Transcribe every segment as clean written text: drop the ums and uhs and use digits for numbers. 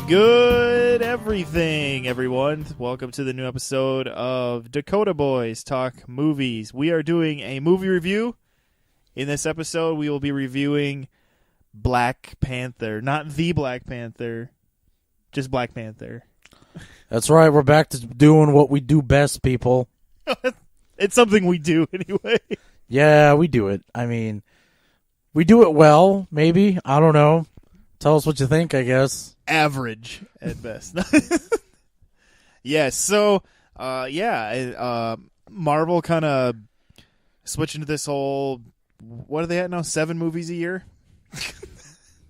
Good everything, everyone. Welcome to the new episode of Dakota Boys Talk Movies. We are doing a movie review. In this episode, we will be reviewing Black Panther. Not the Black Panther, just Black Panther. That's right. We're back to doing what we do best, people. It's something we do anyway. Yeah, we do it. I mean, we do it well, maybe. I don't know. Tell us what you think, I guess. Average at best. Yeah, so, Marvel kind of switching to this whole, what are they at now, 7 movies a year?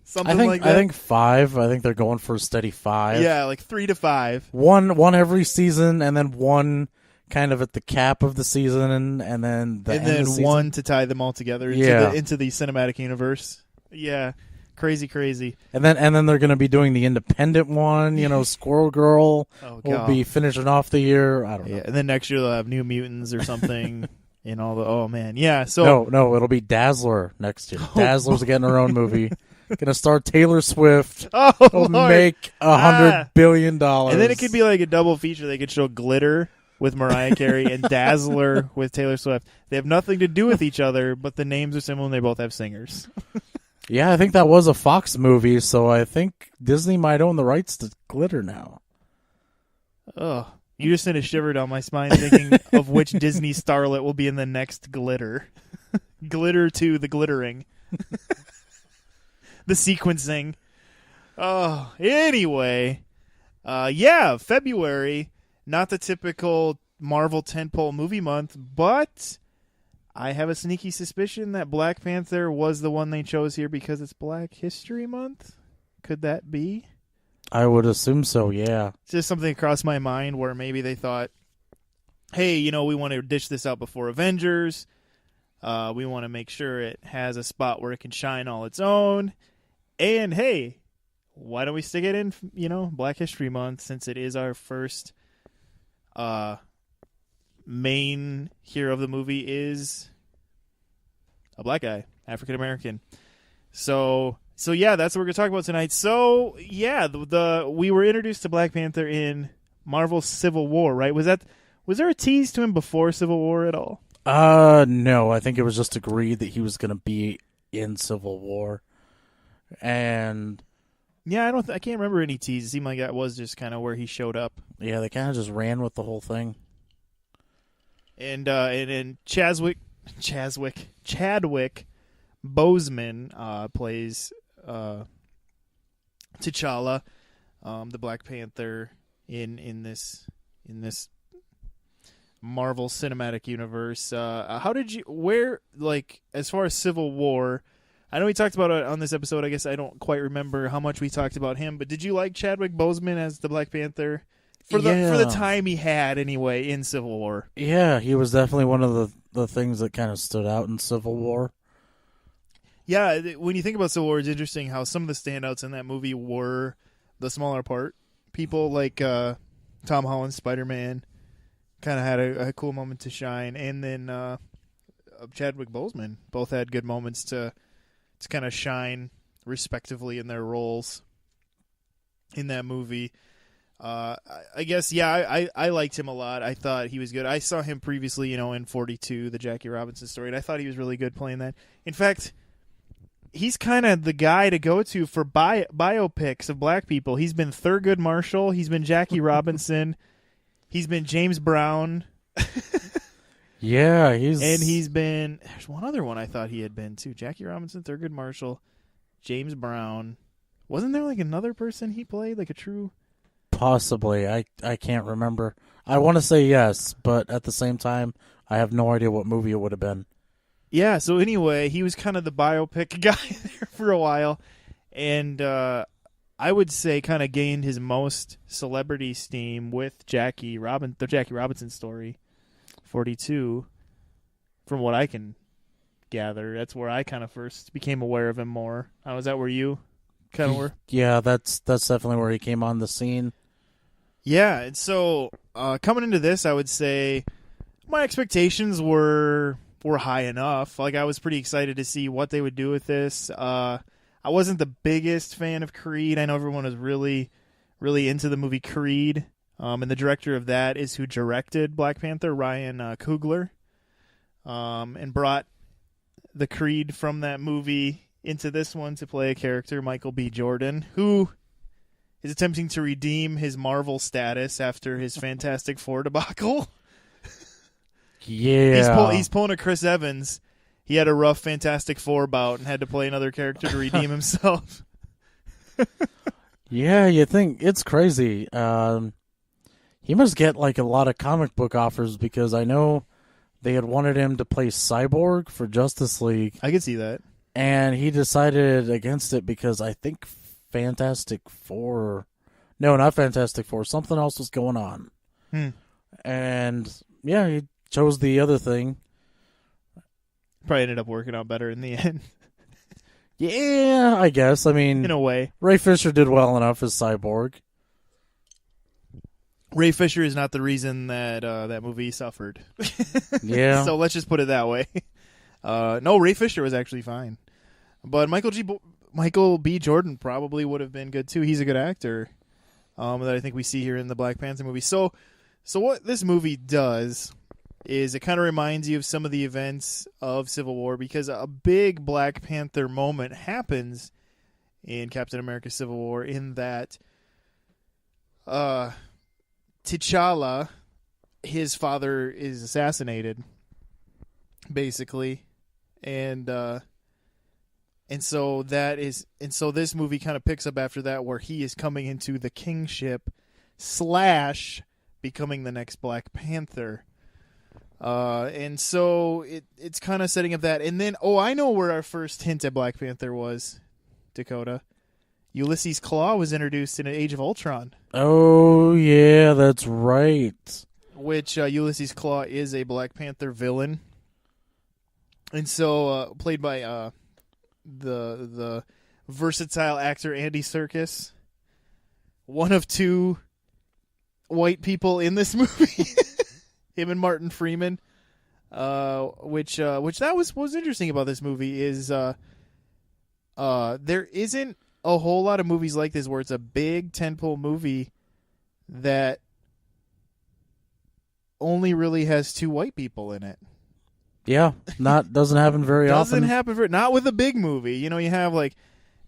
Something like that? I think 5. I think they're going for a steady 5. Yeah, like 3 to 5. One every season, and then one kind of at the cap of the season, and then the end of the season. One to tie them all together into the cinematic universe. Yeah. Crazy. And then they're going to be doing the independent one. Squirrel Girl will be finishing off the year. I don't know. Yeah, and then next year they'll have New Mutants or something. And all the man, yeah. So no, it'll be Dazzler next year. Dazzler's getting her own movie. Gonna star Taylor Swift. It'll make $100 billion. And then it could be like a double feature. They could show Glitter with Mariah Carey and Dazzler with Taylor Swift. They have nothing to do with each other, but the names are similar and they both have singers. Yeah, I think that was a Fox movie, so I think Disney might own the rights to Glitter now. Oh, you just sent a shiver down my spine thinking of which Disney starlet will be in the next Glitter. Glitter 2, the glittering. The sequencing. Oh, anyway. February. Not the typical Marvel tentpole movie month, but I have a sneaky suspicion that Black Panther was the one they chose here because it's Black History Month. Could that be? I would assume so, yeah. It's just something across my mind where maybe they thought, hey, we want to dish this out before Avengers. We want to make sure it has a spot where it can shine all its own. And, hey, why don't we stick it in, Black History Month since it is our first main hero of the movie is a black guy, African American. So yeah, that's what we're gonna talk about tonight. So yeah, we were introduced to Black Panther in Marvel's Civil War, right? Was there a tease to him before Civil War at all? No, I think it was just agreed that he was gonna be in Civil War, and yeah, I can't remember any tease. It seemed like that was just kind of where he showed up. Yeah, they kind of just ran with the whole thing. And Chadwick Boseman plays T'Challa, the Black Panther in this Marvel Cinematic Universe. How did you as far as Civil War? I know we talked about it on this episode. I guess I don't quite remember how much we talked about him, but did you like Chadwick Boseman as the Black Panther? For the time he had, anyway, in Civil War. Yeah, he was definitely one of the things that kind of stood out in Civil War. Yeah, when you think about Civil War, it's interesting how some of the standouts in that movie were the smaller part. People like Tom Holland's Spider-Man kind of had a cool moment to shine. And then Chadwick Boseman both had good moments to kind of shine respectively in their roles in that movie. I guess, yeah, I liked him a lot. I thought he was good. I saw him previously, in 42, the Jackie Robinson story, and I thought he was really good playing that. In fact, he's kind of the guy to go to for biopics of black people. He's been Thurgood Marshall. He's been Jackie Robinson. He's been James Brown. Yeah, he's been... There's one other one I thought he had been, too. Jackie Robinson, Thurgood Marshall, James Brown. Wasn't there, another person he played, a true... Possibly. I can't remember. I want to say yes, but at the same time, I have no idea what movie it would have been. Yeah, so anyway, he was kind of the biopic guy there for a while. And I would say kind of gained his most celebrity steam with the Jackie Robinson story, 42, from what I can gather. That's where I kind of first became aware of him more. Was that where you kind of were? Yeah, that's definitely where he came on the scene. Yeah, and so coming into this, I would say my expectations were high enough. I was pretty excited to see what they would do with this. I wasn't the biggest fan of Creed. I know everyone was really, really into the movie Creed. And the director of that is who directed Black Panther, Ryan Coogler, and brought the Creed from that movie into this one to play a character, Michael B. Jordan, who is attempting to redeem his Marvel status after his Fantastic Four debacle. Yeah. He's pulling a Chris Evans. He had a rough Fantastic Four bout and had to play another character to redeem himself. Yeah, you think it's crazy. He must get like a lot of comic book offers because I know they had wanted him to play Cyborg for Justice League. I could see that. And he decided against it because I think Fantastic Four... No, not Fantastic Four. Something else was going on. And, yeah, he chose the other thing. Probably ended up working out better in the end. Yeah, I guess. I mean... In a way. Ray Fisher did well enough as Cyborg. Ray Fisher is not the reason that that movie suffered. Yeah. So let's just put it that way. No, Ray Fisher was actually fine. But Michael B. Jordan probably would have been good too. He's a good actor that I think we see here in the Black Panther movie. So what this movie does is it kind of reminds you of some of the events of Civil War because a big Black Panther moment happens in Captain America Civil War in that T'Challa, his father, is assassinated, basically, and so this movie kind of picks up after that, where he is coming into the kingship / becoming the next Black Panther, and so it's kind of setting up that, and then I know where our first hint at Black Panther was, Dakota. Ulysses Claw was introduced in Age of Ultron. Oh, yeah, that's right. Which Ulysses Claw is a Black Panther villain. And so, played by the versatile actor Andy Serkis. One of two white people in this movie. Him and Martin Freeman. Which that was interesting about this movie is there isn't a whole lot of movies like this where it's a big tentpole movie that only really has two white people in it. Yeah, doesn't happen very often. Doesn't happen not with a big movie. You know, you have like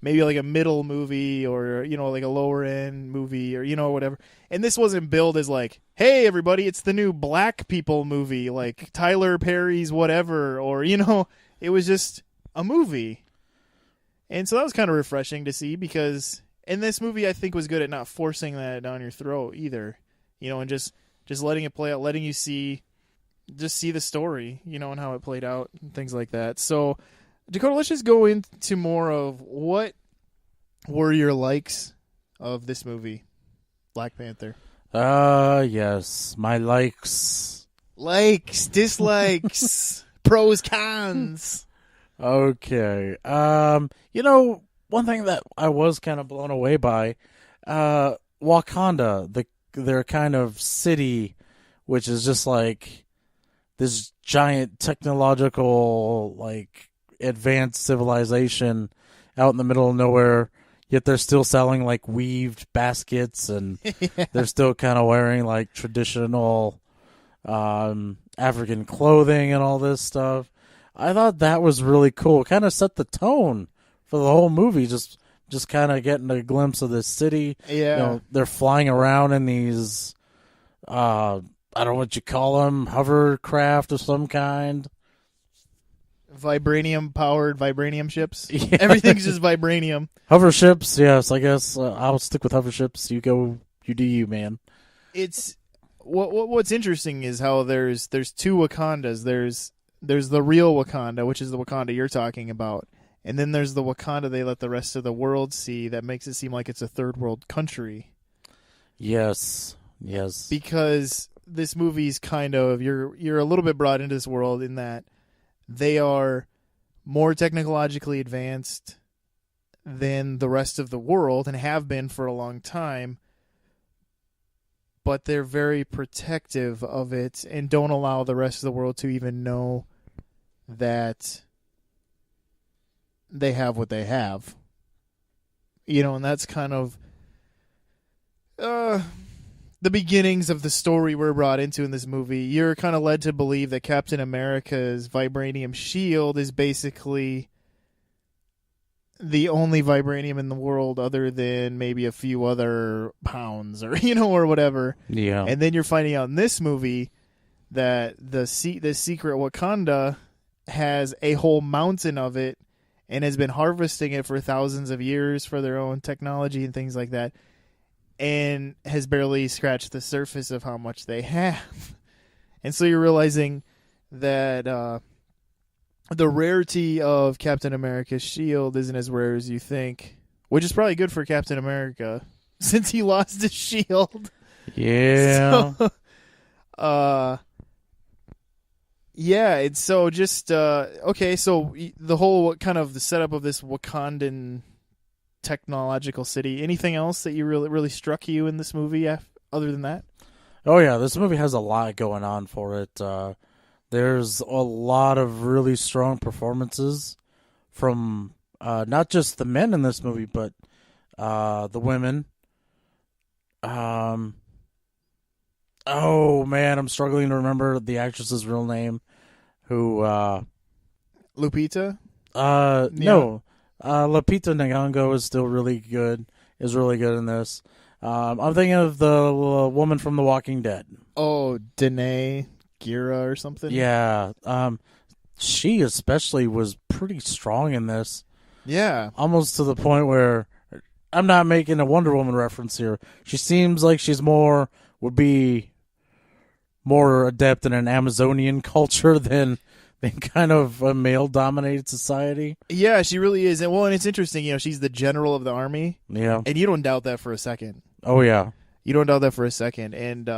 maybe like a middle movie or like a lower end movie or whatever. And this wasn't billed as like, hey everybody, it's the new black people movie, like Tyler Perry's whatever, or it was just a movie. And so that was kind of refreshing to see because in this movie I think was good at not forcing that down your throat either. And just letting it play out, letting you see the story, and how it played out and things like that. So Dakota, let's just go into more of what were your likes of this movie, Black Panther. Yes, my likes. Likes, dislikes, pros, cons. Okay. One thing that I was kind of blown away by, Wakanda, their kind of city, which is just like this giant technological, like, advanced civilization out in the middle of nowhere, yet they're still selling, like, weaved baskets, and they're still kind of wearing, like, traditional African clothing and all this stuff. I thought that was really cool. Kind of set the tone for the whole movie, just kind of getting a glimpse of this city. Yeah. They're flying around in these, I don't know what you call them, hovercraft of some kind. Vibranium-powered vibranium ships. Yeah. Everything's just vibranium. Hover ships, yes, I guess I'll stick with hover ships. You do you, man. It's what's interesting is how there's two Wakandas. There's the real Wakanda, which is the Wakanda you're talking about. And then there's the Wakanda they let the rest of the world see that makes it seem like it's a third world country. Yes. Because this movie's kind of, you're a little bit brought into this world in that they are more technologically advanced than the rest of the world and have been for a long time. But they're very protective of it and don't allow the rest of the world to even know that they have what they have. And that's kind of the beginnings of the story we're brought into in this movie, you're kind of led to believe that Captain America's vibranium shield is basically the only vibranium in the world other than maybe a few other pounds or, or whatever. Yeah. And then you're finding out in this movie that the secret Wakanda has a whole mountain of it and has been harvesting it for thousands of years for their own technology and things like that, and has barely scratched the surface of how much they have. And so you're realizing that the rarity of Captain America's shield isn't as rare as you think, which is probably good for Captain America since he lost his shield. Yeah. So, yeah, it's so just okay. So the whole kind of the setup of this Wakandan technological city. Anything else that you really struck you in this movie other than that? Oh yeah, this movie has a lot going on for it. There's a lot of really strong performances from not just the men in this movie, but the women. Oh man, I'm struggling to remember the actress's real name. Who? Lupita? No. Lupita Nyong'o is still really good. Is really good in this. I'm thinking of the woman from The Walking Dead. Oh, Danae Gira or something? Yeah. She especially was pretty strong in this. Yeah. Almost to the point where I'm not making a Wonder Woman reference here. She seems like she's would be more adept in an Amazonian culture than kind of a male-dominated society. Yeah, she really is. And it's interesting, she's the general of the army. Yeah. And you don't doubt that for a second. Oh, yeah. You don't doubt that for a second. And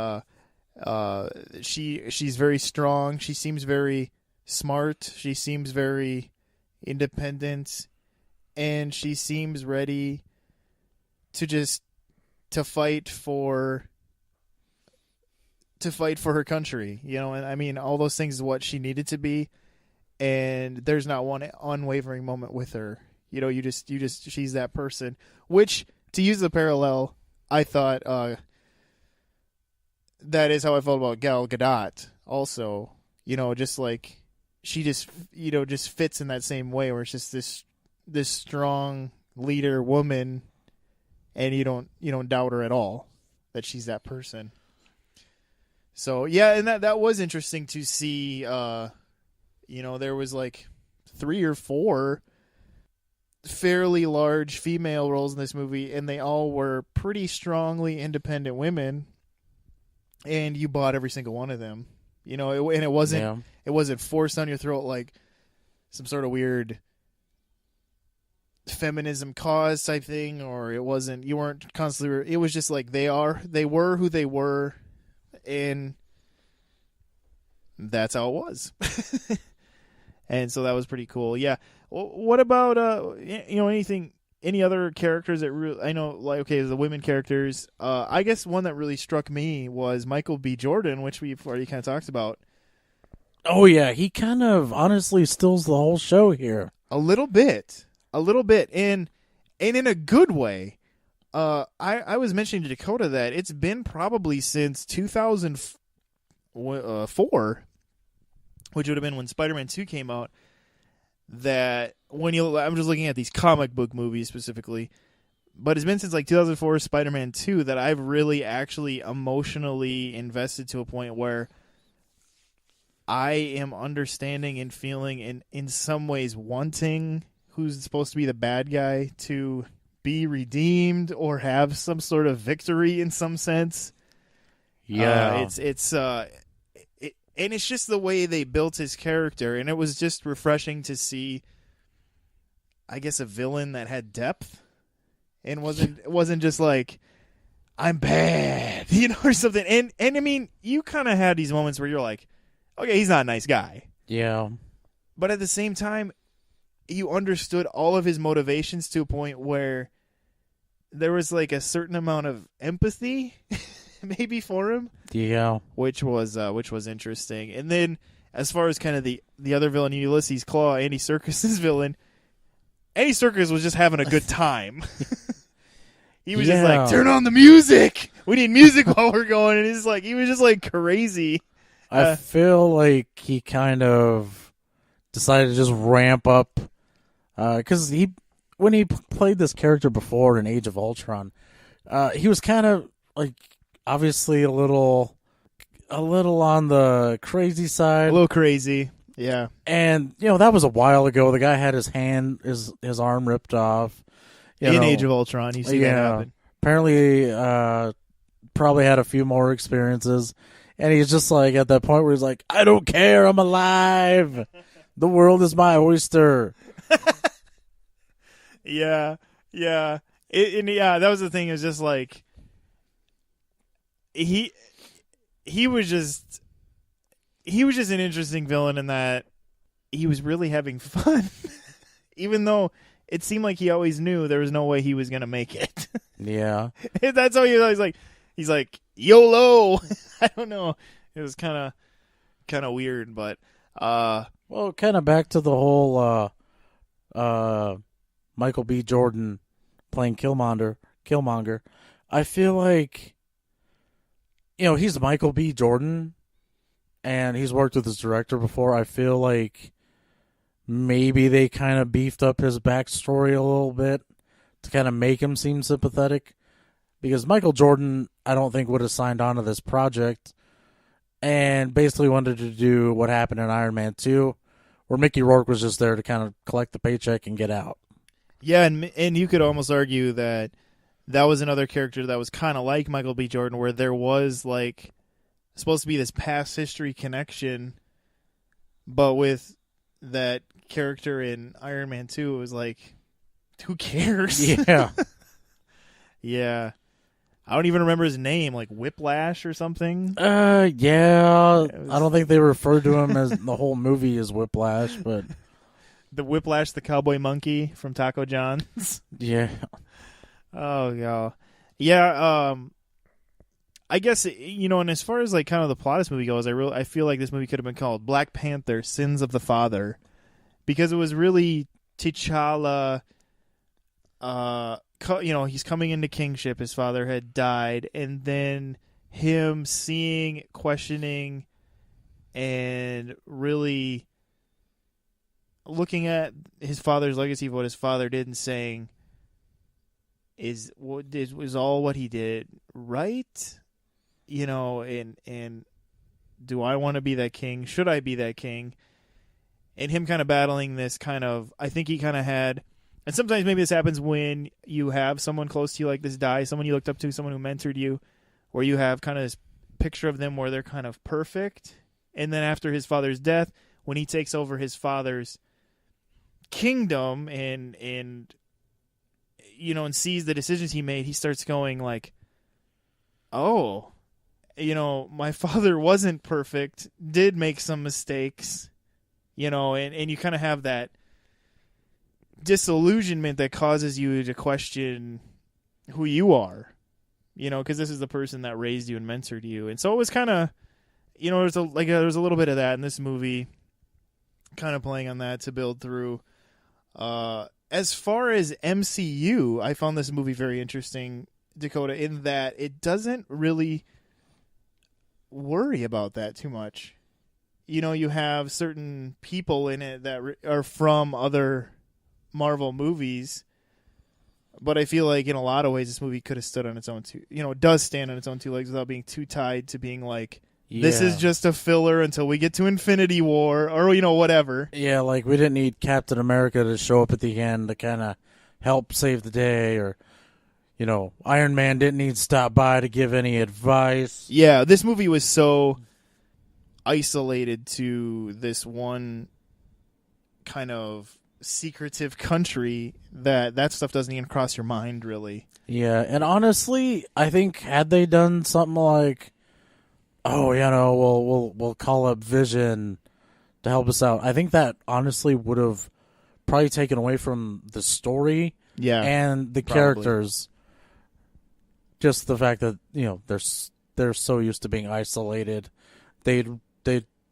she's very strong. She seems very smart. She seems very independent. And she seems ready to fight for her country, and I mean all those things is what she needed to be, and there's not one unwavering moment with her. You just she's that person. Which, to use the parallel, I thought that is how I felt about Gal Gadot. Also, just like she just fits in that same way, where it's just this strong leader woman, and you don't doubt her at all that she's that person. So yeah, and that was interesting to see. There was like 3 or 4 fairly large female roles in this movie, and they all were pretty strongly independent women, and you bought every single one of them. And it wasn't forced down your throat like some sort of weird feminism cause type thing, or you weren't constantly. It was just like they were who they were. And that's how it was. And so that was pretty cool. Yeah. What about any other characters that really, I know, like, okay, the women characters, I guess one that really struck me was Michael B. Jordan, which we've already kind of talked about. Oh yeah, he kind of honestly steals the whole show here. A little bit, and in a good way. I was mentioning to Dakota that it's been probably since 2004, which would have been when Spider-Man 2 came out, that I'm just looking at these comic book movies specifically, but it's been since like 2004 Spider-Man 2 that I've really actually emotionally invested to a point where I am understanding and feeling and in some ways wanting who's supposed to be the bad guy to be redeemed or have some sort of victory in some sense. Yeah. And it's just the way they built his character, and it was just refreshing to see, I guess, a villain that had depth and wasn't just like, I'm bad, or something. And I mean, you kind of had these moments where you're like, okay, he's not a nice guy. Yeah. But at the same time, you understood all of his motivations to a point where there was like a certain amount of empathy maybe for him. Yeah. Which was interesting. And then as far as kind of the other villain, Ulysses Claw, Andy Serkis's villain, Andy Serkis was just having a good time. He was just like, turn on the music. We need music while we're going. And he's like, he was just like crazy. I feel like he kind of decided to just ramp up because when he played this character before in Age of Ultron, he was kind of like obviously a little on the crazy side, A little crazy, yeah. And that was a while ago. The guy had his arm ripped off. Age of Ultron, you see that happen. Apparently, probably had a few more experiences. And he's just like at that point where he's like, I don't care, I'm alive. The world is my oyster. Yeah. That was the thing. It was just like he was just an interesting villain in that he was really having fun, even though it seemed like he always knew there was no way he was gonna make it. Yeah, that's how he was like. He's like, YOLO. I don't know. It was kind of weird, but well, kind of back to the whole Michael B. Jordan playing Killmonger. I feel like he's Michael B. Jordan, and he's worked with his director before. I feel like maybe they kind of beefed up his backstory a little bit to kind of make him seem sympathetic. Because Michael Jordan, I don't think would have signed on to this project and basically wanted to do what happened in Iron Man 2, where Mickey Rourke was just there to kind of collect the paycheck and get out. Yeah, and you could almost argue that was another character that was kind of like Michael B. Jordan, where there was like supposed to be this past history connection, but with that character in Iron Man 2, it was like, who cares? Yeah. Yeah. I don't even remember his name, like Whiplash or something. Yeah. I don't think they referred to him as the whole movie as Whiplash, but the Whiplash, the cowboy monkey from Taco John's. Yeah. Oh god. Yeah. I guess and as far as like kind of the plot of this movie goes, I feel like this movie could have been called Black Panther: Sins of the Father, because it was really T'Challa. He's coming into kingship. His father had died, and then him seeing, questioning, and really looking at his father's legacy of what his father did and saying, was all what he did right? And do I want to be that king? Should I be that king? And him kind of battling this kind of, I think he kind of had. And sometimes maybe this happens when you have someone close to you like this die, someone you looked up to, someone who mentored you, where you have kind of this picture of them where they're kind of perfect. And then after his father's death, when he takes over his father's kingdom and sees the decisions he made, he starts going like, oh, my father wasn't perfect, did make some mistakes, and you kind of have that disillusionment that causes you to question who you are, because this is the person that raised you and mentored you. And so it was kind of, there's a little bit of that in this movie, kind of playing on that to build through. As far as MCU, I found this movie very interesting, Dakota, in that it doesn't really worry about that too much. You have certain people in it that are from other Marvel movies, but I feel like in a lot of ways this movie could have stood on its own it does stand on its own two legs without being too tied to being like, this is just a filler until we get to Infinity War or whatever. Yeah, like we didn't need Captain America to show up at the end to kind of help save the day, or Iron Man didn't need to stop by to give any advice. Yeah, this movie was so isolated to this one kind of secretive country that stuff doesn't even cross your mind, really. Yeah, and honestly, I think had they done something like, we'll call up Vision to help us out, I think that honestly would have probably taken away from the story, and the characters. Just the fact that they're so used to being isolated, they'd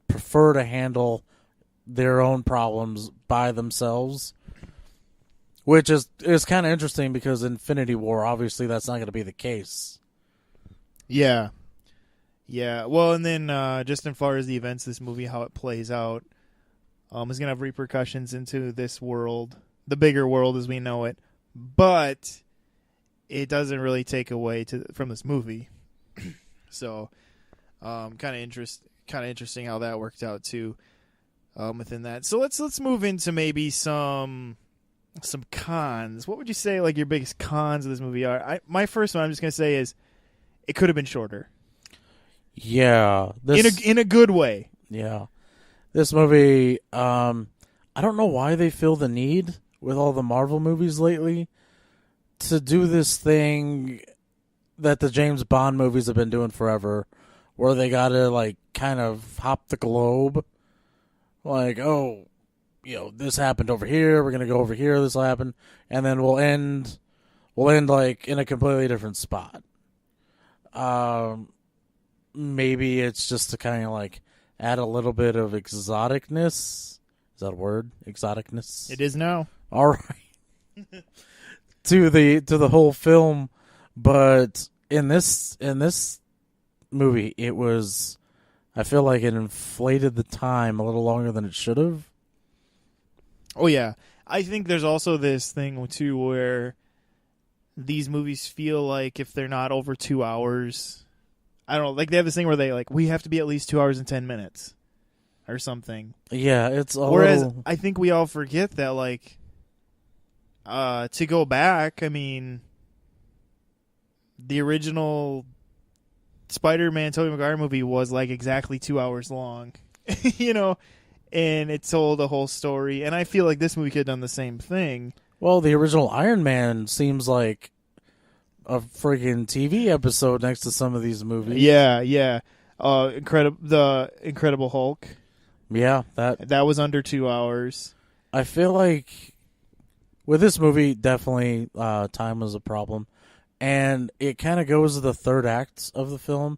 prefer to handle their own problems by themselves. Which is kind of interesting because Infinity War, obviously, that's not going to be the case. Yeah. Yeah. Well, and then just as far as the events of this movie, how it plays out, is going to have repercussions into this world, the bigger world as we know it. But it doesn't really take away from this movie. So, kind of interesting how that worked out too. Within that, so let's move into maybe some cons. What would you say like your biggest cons of this movie are? My first one I'm just gonna say is it could have been shorter. Yeah, in a good way. Yeah, this movie. I don't know why they feel the need with all the Marvel movies lately to do this thing that the James Bond movies have been doing forever, where they gotta like kind of hop the globe. Like, oh, this happened over here. We're gonna go over here. This will happen, and then we'll end like in a completely different spot. Maybe it's just to kind of like add a little bit of exoticness. Is that a word? Exoticness. It is now. All right. to the whole film, but in this movie, it was. I feel like it inflated the time a little longer than it should have. Oh, yeah. I think there's also this thing, too, where these movies feel like if they're not over 2 hours, I don't know, like they have this thing where they like, we have to be at least 2 hours and 10 minutes or something. Yeah, it's a Whereas little... I think we all forget that, like, to go back, I mean, the original Spider-Man Tobey Maguire movie was like exactly 2 hours long, and it told a whole story. And I feel like this movie could have done the same thing. Well, the original Iron Man seems like a friggin' TV episode next to some of these movies. Yeah. The Incredible Hulk. Yeah, that was under 2 hours. I feel like with this movie, definitely time was a problem. And it kind of goes to the third act of the film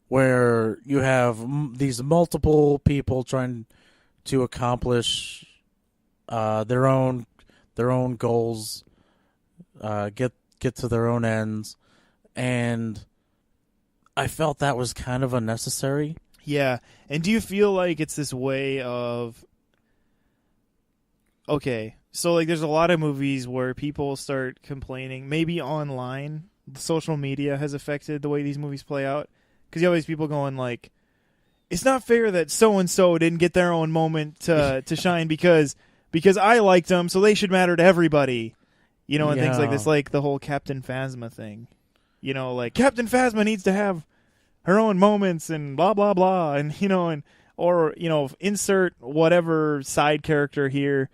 where you have these multiple people trying to accomplish their own goals, get to their own ends. And I felt that was kind of unnecessary. Yeah. And do you feel like it's this way of... Okay, so like there's a lot of movies where people start complaining, maybe online, social media has affected the way these movies play out. Because you have these people going like, it's not fair that so-and-so didn't get their own moment to shine because I liked them, so they should matter to everybody. And things like this, like the whole Captain Phasma thing. Like Captain Phasma needs to have her own moments and blah, blah, blah. And, or insert whatever side character here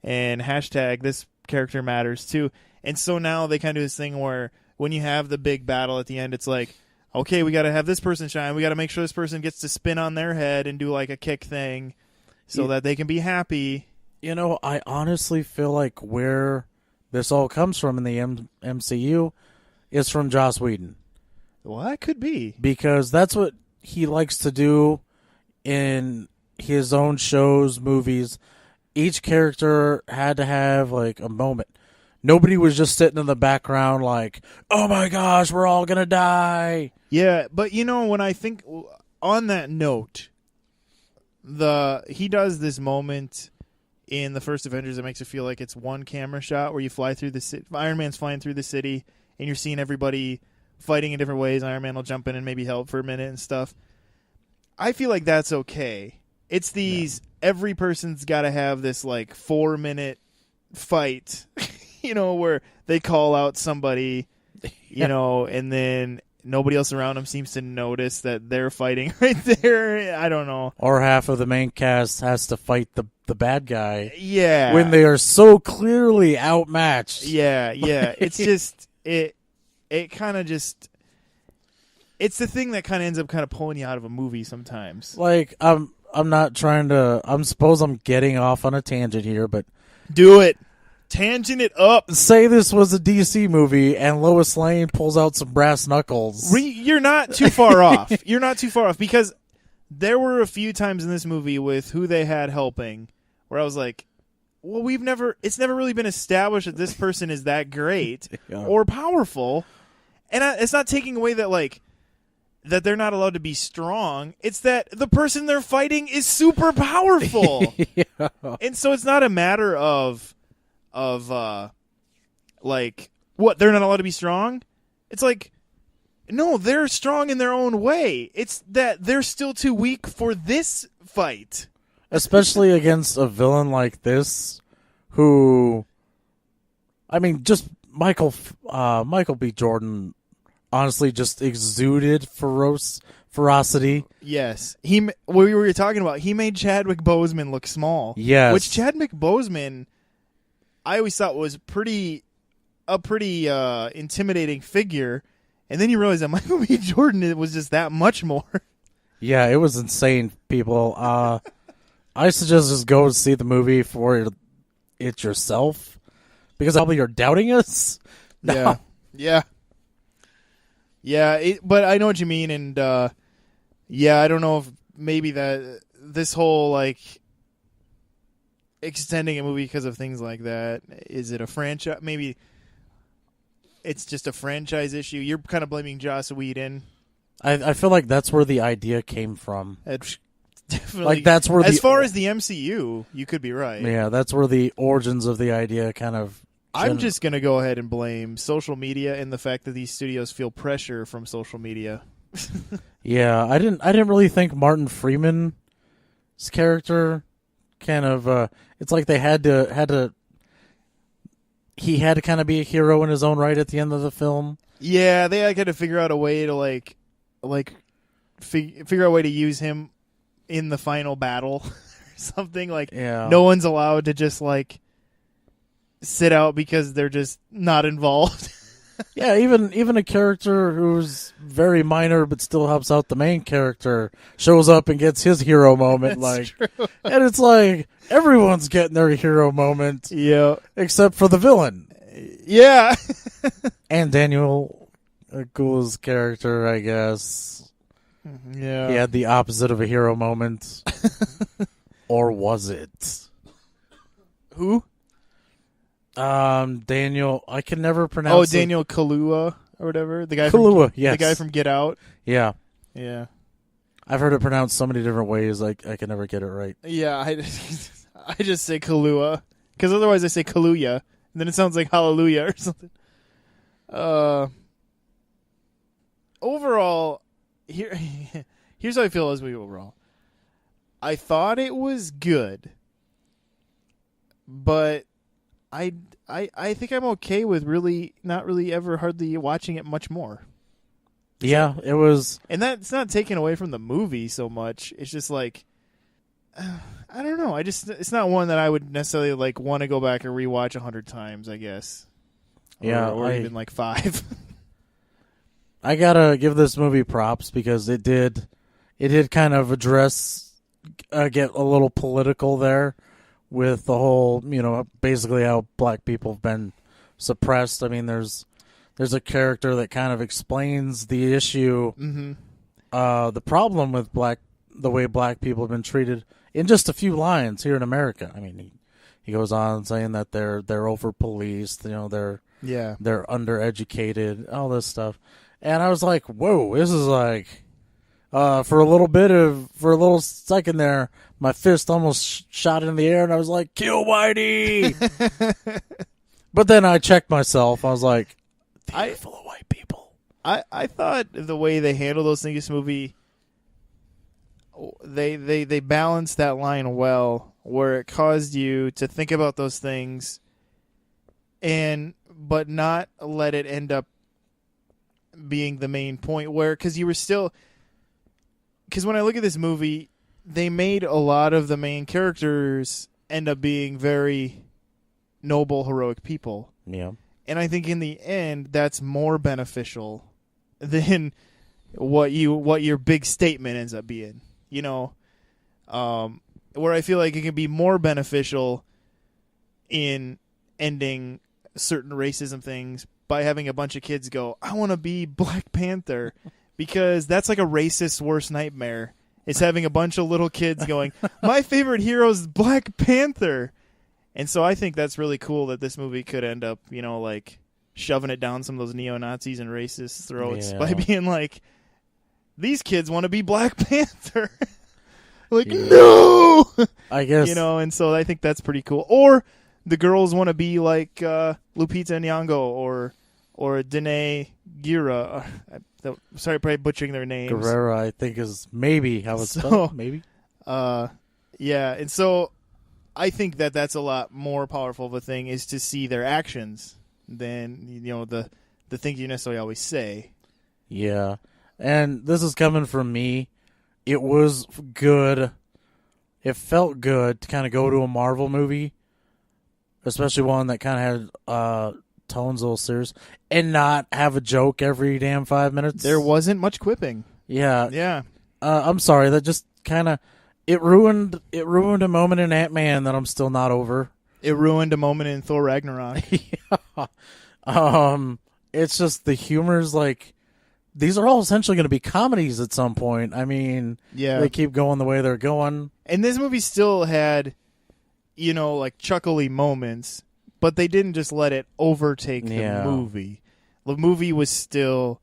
and hashtag this character matters too. And so now they kind of do this thing where when you have the big battle at the end, it's like, okay, we got to have this person shine. We got to make sure this person gets to spin on their head and do like a kick thing so that they can be happy. I honestly feel like where this all comes from in the MCU is from Joss Whedon. Well, that could be. Because that's what he likes to do in his own shows, movies. Each character had to have like a moment. Nobody was just sitting in the background like, oh my gosh, we're all going to die. Yeah, but when I think on that note, he does this moment in the first Avengers that makes it feel like it's one camera shot where you fly through the city. Iron Man's flying through the city and you're seeing everybody fighting in different ways. Iron Man will jump in and maybe help for a minute and stuff. I feel like that's okay. It's these... Yeah. Every person's got to have this like 4-minute fight, where they call out somebody, and then nobody else around them seems to notice that they're fighting right there. I don't know. Or half of the main cast has to fight the bad guy. Yeah. When they are so clearly outmatched. Yeah. It's just, it kind of just, it's the thing that kind of ends up kind of pulling you out of a movie sometimes. Like, I'm not trying to... I'm getting off on a tangent here, but... Do it. Tangent it up. Say this was a DC movie and Lois Lane pulls out some brass knuckles. You're not too far off. You're not too far off because there were a few times in this movie with who they had helping where I was like, well, it's never really been established that this person is that great Yeah. or powerful. And it's not taking away that, like, that they're not allowed to be strong. It's that the person they're fighting is super powerful. Yeah. And so it's not a matter of like, what, they're not allowed to be strong? It's like, no, they're strong in their own way. It's that they're still too weak for this fight. Especially against a villain like this, who, I mean, just Michael B. Jordan, honestly, just exuded ferocity. Yes, what we were talking about, he made Chadwick Boseman look small. Yes, which Chadwick Boseman, I always thought was a pretty intimidating figure, and then you realize that Michael B. Jordan was just that much more. Yeah, it was insane, people. I suggest just go and see the movie for it yourself, because probably you're doubting us. No. Yeah. But I know what you mean, and I don't know if maybe that this whole, like, extending a movie because of things like that, is it a franchise? Maybe it's just a franchise issue. You're kind of blaming Joss Whedon. I feel like that's where the idea came from. Definitely. Like, that's where as far as the MCU, you could be right. Yeah, that's where the origins of the idea kind of. I'm just gonna go ahead and blame social media and the fact that these studios feel pressure from social media. Yeah, I didn't really think Martin Freeman's character kind of. It's like they had to. He had to kind of be a hero in his own right at the end of the film. Yeah, they had to figure out a way to figure out a way to use him in the final battle or something. Like, yeah. No one's allowed to just, like, sit out because they're just not involved. Yeah, even a character who's very minor but still helps out the main character shows up and gets his hero moment. That's true. And it's like everyone's getting their hero moment, Yeah, except for the villain. Yeah. And Daniel Goul's character, I guess. Yeah. He had the opposite of a hero moment. Or was it? Who? Daniel, I can never pronounce Daniel Kaluuya or whatever. The guy Kaluuya, from, yes. The guy from Get Out. Yeah. Yeah. I've heard it pronounced so many different ways, I can never get it right. Yeah, I just say Kaluuya. Because otherwise I say Kaluuya. And then it sounds like Hallelujah or something. Overall, here's how I feel as we overall. I thought it was good. But I think I'm okay with really not really ever hardly watching it much more. Yeah, it was. And that's not taken away from the movie so much. It's just like, I don't know. It's not one that I would necessarily like want to go back and rewatch 100 times, I guess. Or even like 5. I gotta give this movie props because it did kind of get a little political there with the whole, basically how black people have been suppressed. I mean, there's a character that kind of explains the issue, the problem with the way black people have been treated in just a few lines here in America. I mean, he goes on saying that they're over policed, they're undereducated, all this stuff. And I was like, whoa, this is like, for a little second there, my fist almost shot in the air, and I was like, kill Whitey! But then I checked myself. I was like, they're full of white people. I thought the way they handled those things in this movie, they balanced that line well, where it caused you to think about those things, but not let it end up being the main point. Because when I look at this movie, they made a lot of the main characters end up being very noble, heroic people. Yeah. And I think in the end, that's more beneficial than what your big statement ends up being. Where I feel like it can be more beneficial in ending certain racism things by having a bunch of kids go, I want to be Black Panther, because that's like a racist's worst nightmare. It's having a bunch of little kids going, my favorite hero is Black Panther. And so I think that's really cool that this movie could end up, like shoving it down some of those neo-Nazis and racists' throats by being like, these kids want to be Black Panther. Like, no! I guess. And so I think that's pretty cool. Or the girls want to be like Lupita Nyong'o or Danae Gira. Sorry, probably butchering their names. Guerrera, I think, is maybe how it's spelled. Maybe. Yeah, and so I think that's a lot more powerful of a thing is to see their actions than the things you necessarily always say. Yeah, and this is coming from me. It was good. It felt good to kind of go to a Marvel movie, especially one that kind of had tones a little serious, and not have a joke every damn 5 minutes. There wasn't much quipping. Yeah. Yeah. I'm sorry. That just kind of it ruined a moment in Ant-Man that I'm still not over. It ruined a moment in Thor Ragnarok. Yeah. It's just the humor's like these are all essentially going to be comedies at some point. I mean, yeah, they keep going the way they're going. And this movie still had, like chuckly moments, but they didn't just let it overtake the movie. The movie was still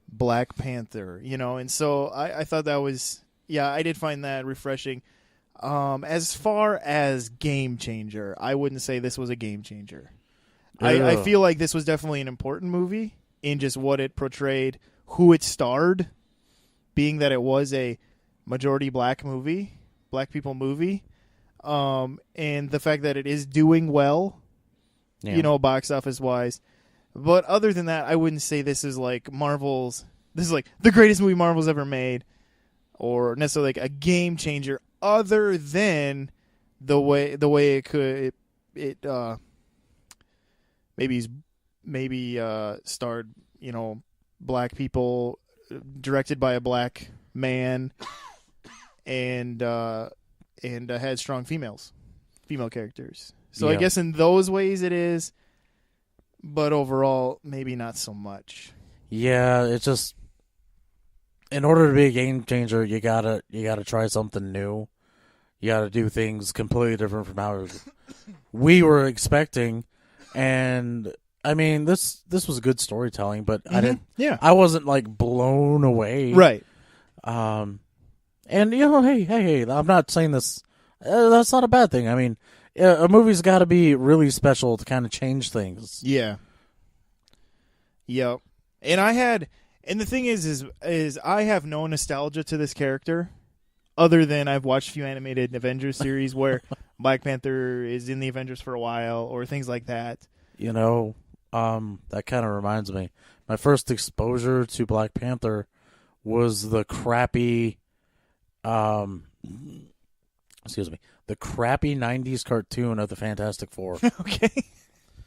Black Panther, and so I thought that was, I did find that refreshing. As far as game changer, I wouldn't say this was a game changer. I feel like this was definitely an important movie in just what it portrayed, who it starred, being that it was a majority black people movie, and the fact that it is doing well, box office wise. But other than that, I wouldn't say this is like this is like the greatest movie Marvel's ever made, or necessarily like a game changer. Other than the way it could maybe starred black people, directed by a black man, and had strong female characters. So I guess in those ways it is, but overall maybe not so much. Yeah, it's just in order to be a game changer, you gotta try something new. You gotta do things completely different from how we were expecting. And I mean, this was good storytelling, but I wasn't like blown away, right? And hey, I'm not saying this. That's not a bad thing. I mean, a movie's got to be really special to kind of change things. Yeah. Yep. And the thing is I have no nostalgia to this character, other than I've watched a few animated Avengers series where Black Panther is in the Avengers for a while, or things like that. That kind of reminds me. My first exposure to Black Panther was the crappy, the crappy 90s cartoon of the Fantastic Four. Okay.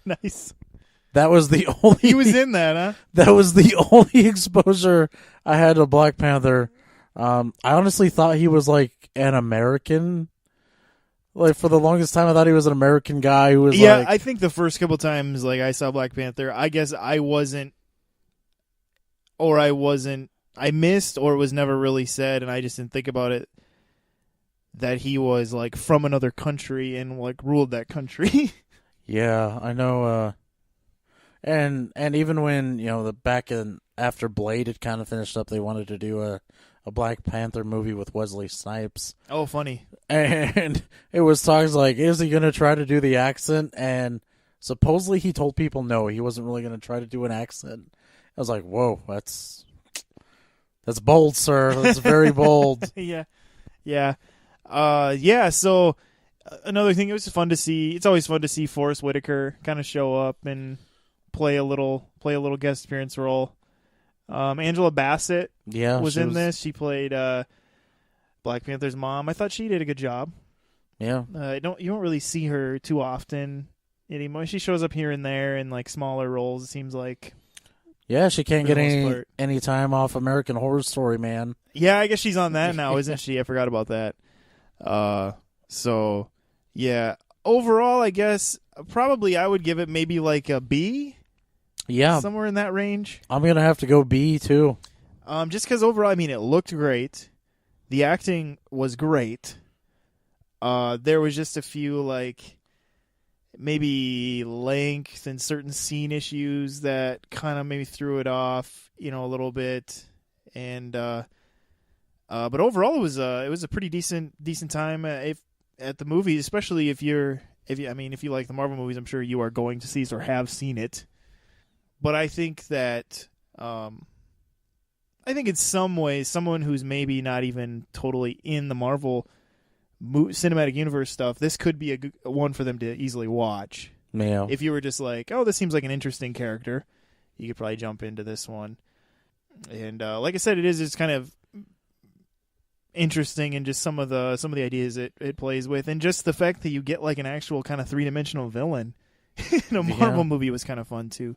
Nice. That was the only... He was in that, huh? That was the only exposure I had to Black Panther. I honestly thought he was like an American. Like, for the longest time, I thought he was an American guy who was like... I think the first couple times like I saw Black Panther, I guess I missed, or it was never really said, and I just didn't think about it, that he was like from another country and like ruled that country. Yeah, I know. And even when after Blade had kind of finished up, they wanted to do a Black Panther movie with Wesley Snipes. Oh, funny. And it was talks like, is he going to try to do the accent? And supposedly he told people no, he wasn't really going to try to do an accent. I was like, whoa, that's bold, sir. That's very bold. Yeah. So another thing, it was fun to see. It's always fun to see Forrest Whitaker kind of show up and play a little guest appearance role. Angela Bassett was in this. She played Black Panther's mom. I thought she did a good job. Yeah. You don't really see her too often anymore. She shows up here and there in like smaller roles, it seems like. Yeah, she can't get any time off American Horror Story, man. Yeah, I guess she's on that now, isn't she? I forgot about that. So yeah. Overall, I guess probably I would give it maybe like a B. Yeah. Somewhere in that range. I'm going to have to go B, too. Just because overall, I mean, it looked great. The acting was great. There was just a few, like, maybe length and certain scene issues that kind of maybe threw it off, a little bit. And but overall, it was a pretty decent time if at the movies, especially if you like the Marvel movies. I'm sure you are going to see it or have seen it. But I think that in some ways, someone who's maybe not even totally in the Marvel cinematic universe stuff, this could be a one for them to easily watch. Yeah. If you were just like, oh, this seems like an interesting character, you could probably jump into this one. And like I said, it's kind of interesting, and just some of the ideas it plays with, and just the fact that you get like an actual kind of 3-dimensional villain in a Marvel movie was kind of fun too.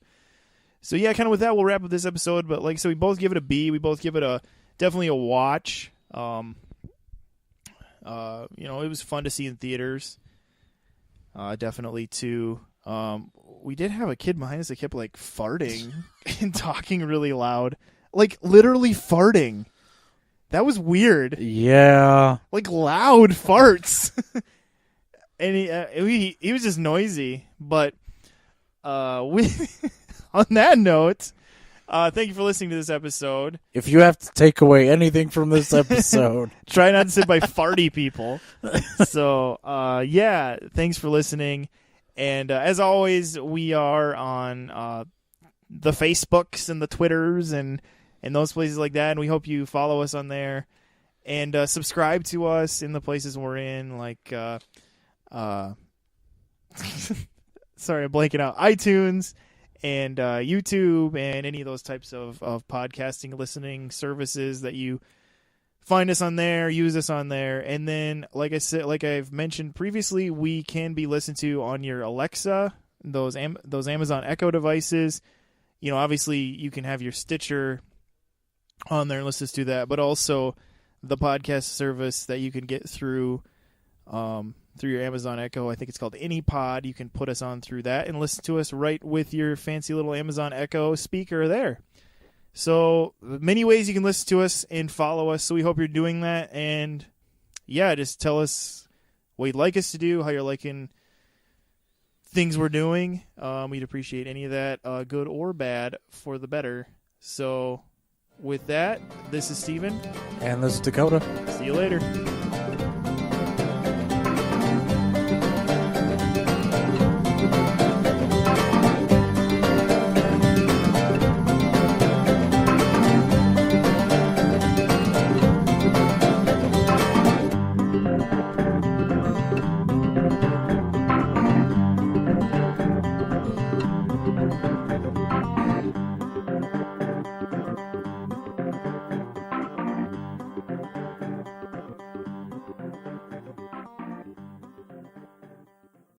So yeah, kind of with that, we'll wrap up this episode. But like I said, we both give it a B. We both give it definitely a watch. It was fun to see in theaters. Definitely too. We did have a kid behind us that kept like farting and talking really loud, like literally farting. That was weird. Yeah, like loud farts. And he was just noisy. But on that note, thank you for listening to this episode. If you have to take away anything from this episode, try not to sit by farty people. So, thanks for listening. And as always, we are on the Facebooks and the Twitters and those places like that. And we hope you follow us on there and subscribe to us in the places we're in, like sorry, I'm blanking out. iTunes and YouTube and any of those types of podcasting listening services that you find us on there, use us on there. And then, like I said, like I've mentioned previously, we can be listened to on your Alexa, those Amazon Echo devices. Obviously you can have your Stitcher on there and listen to that, but also the podcast service that you can get through your Amazon Echo. I think it's called AnyPod. You can put us on through that and listen to us right with your fancy little Amazon Echo speaker there. So many ways you can listen to us and follow us. So we hope you're doing that. And yeah, just tell us what you'd like us to do, how you're liking things we're doing. We'd appreciate any of that, good or bad, for the better. So with that, this is Steven. And this is Dakota. See you later.